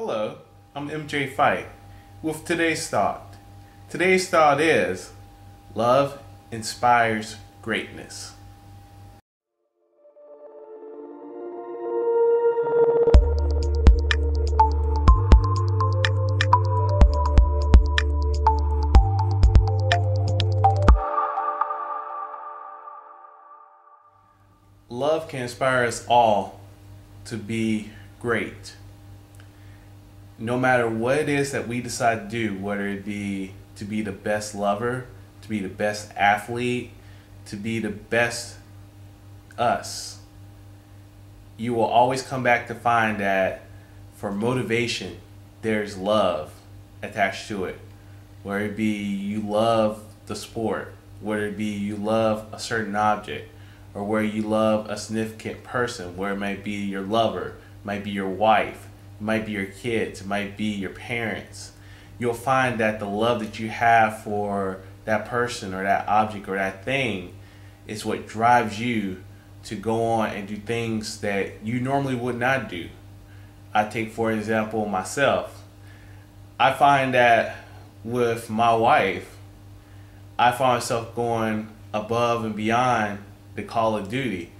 Hello, I'm MJ Fite with today's thought. Today's thought is love inspires greatness. Love can inspire us all to be great. No matter what it is that we decide to do, whether it be to be the best lover, to be the best athlete, to be the best us, you will always come back to find that for motivation, there's love attached to it. Whether it be you love the sport, whether it be you love a certain object, or where you love a significant person, where it might be your lover, might be your wife, it might be your kids, it might be your parents. You'll find that the love that you have for that person or that object or that thing is what drives you to go on and do things that you normally would not do. I take for example myself. I find that with my wife, I find myself going above and beyond the call of duty.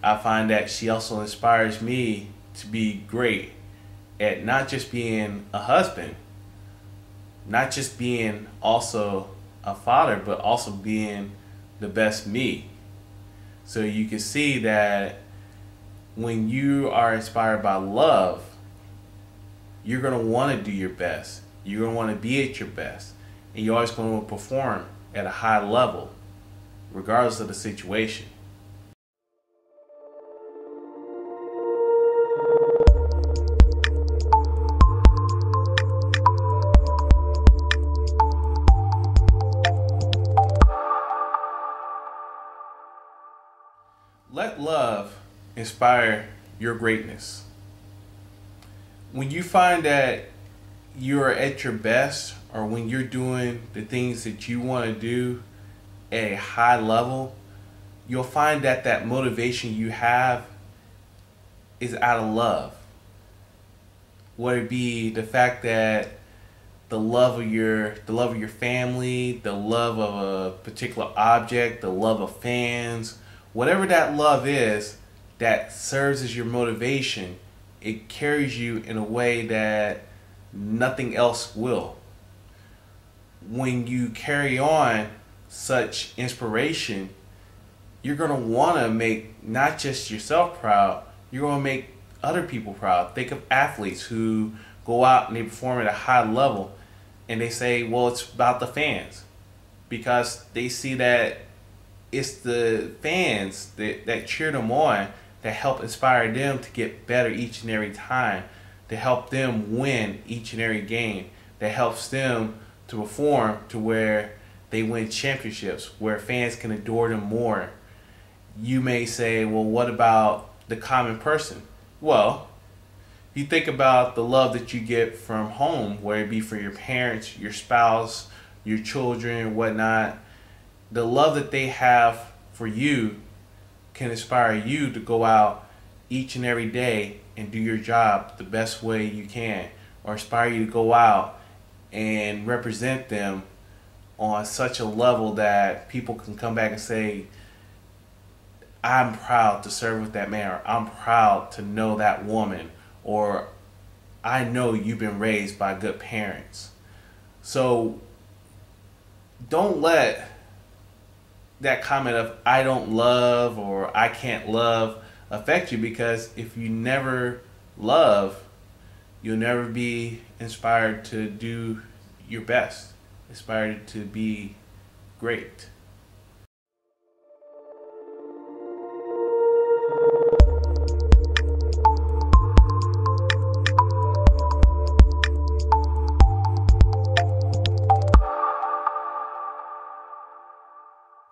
I find that she also inspires me to be great at not just being a husband, not just being also a father, but also being the best me. So you can see that when you are inspired by love, you're going to want to do your best. You're going to want to be at your best. And you're always going to perform at a high level, regardless of the situation. Let love inspire your greatness. When you find that you're at your best, or when you're doing the things that you want to do at a high level, you'll find that that motivation you have is out of love. Whether it be the fact that the love of your family, the love of a particular object, the love of fans, whatever that love is that serves as your motivation, it carries you in a way that nothing else will. When you carry on such inspiration, you're going to want to make not just yourself proud, you're going to make other people proud. Think of athletes who go out and they perform at a high level and they say, well, it's about the fans, because they see that it's the fans that cheer them on, that help inspire them to get better each and every time, to help them win each and every game, that helps them to perform to where they win championships, where fans can adore them more. You may say, well, what about the common person? Well, you think about the love that you get from home, whether it be for your parents, your spouse, your children, whatnot. The love that they have for you can inspire you to go out each and every day and do your job the best way you can, or inspire you to go out and represent them on such a level that people can come back and say, I'm proud to serve with that man, or I'm proud to know that woman, or I know you've been raised by good parents. So don't let that comment of I don't love or I can't love affect you, because if you never love, you'll never be inspired to do your best, inspired to be great.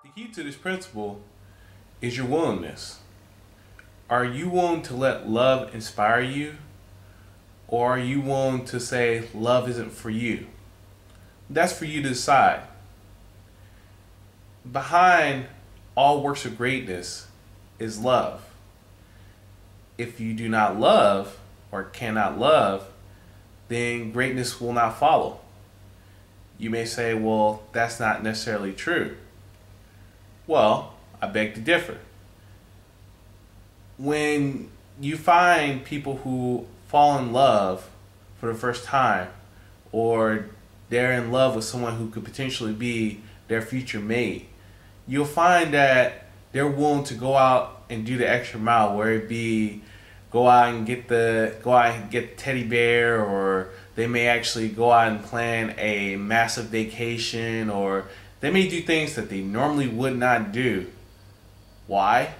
The key to this principle is your willingness. Are you willing to let love inspire you? Or are you willing to say love isn't for you? That's for you to decide. Behind all works of greatness is love. If you do not love or cannot love, then greatness will not follow. You may say, well, that's not necessarily true. Well, I beg to differ. When you find people who fall in love for the first time, or they're in love with someone who could potentially be their future mate, you'll find that they're willing to go out and do the extra mile, where it be go out and get the teddy bear, or they may actually go out and plan a massive vacation, or they may do things that they normally would not do. Why?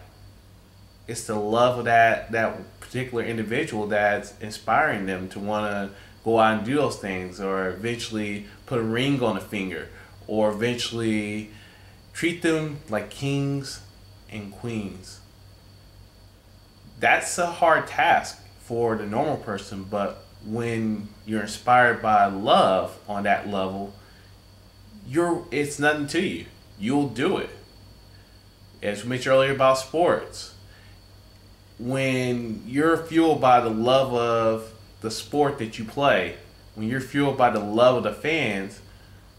It's the love of that particular individual that's inspiring them to want to go out and do those things, or eventually put a ring on a finger, or eventually treat them like kings and queens. That's a hard task for the normal person, but when you're inspired by love on that level, it's nothing to you. You'll do it. As we mentioned earlier about sports, when you're fueled by the love of the sport that you play, when you're fueled by the love of the fans,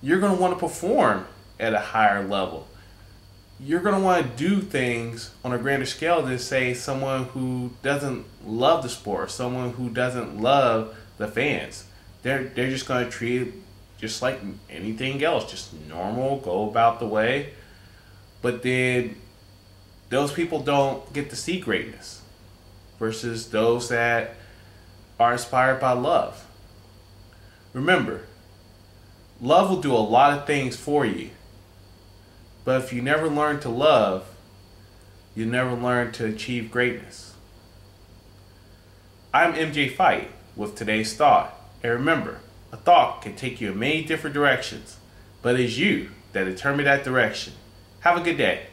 you're going to want to perform at a higher level. You're going to want to do things on a grander scale than, say, someone who doesn't love the sport, someone who doesn't love the fans. They're just going to treat it just like anything else, just normal, go about the way. But then those people don't get to see greatness versus those that are inspired by love. Remember, love will do a lot of things for you. But if you never learn to love, you never learn to achieve greatness. I'm MJ Fite with today's thought. And remember, a thought can take you in many different directions, but it's you that determine that direction. Have a good day.